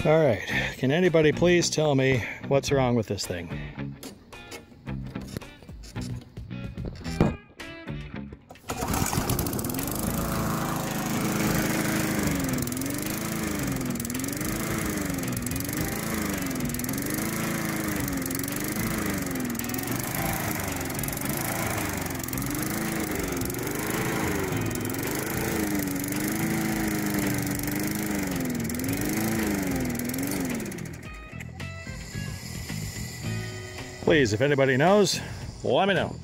All right, can anybody please tell me what's wrong with this thing? Please, if anybody knows, let me know.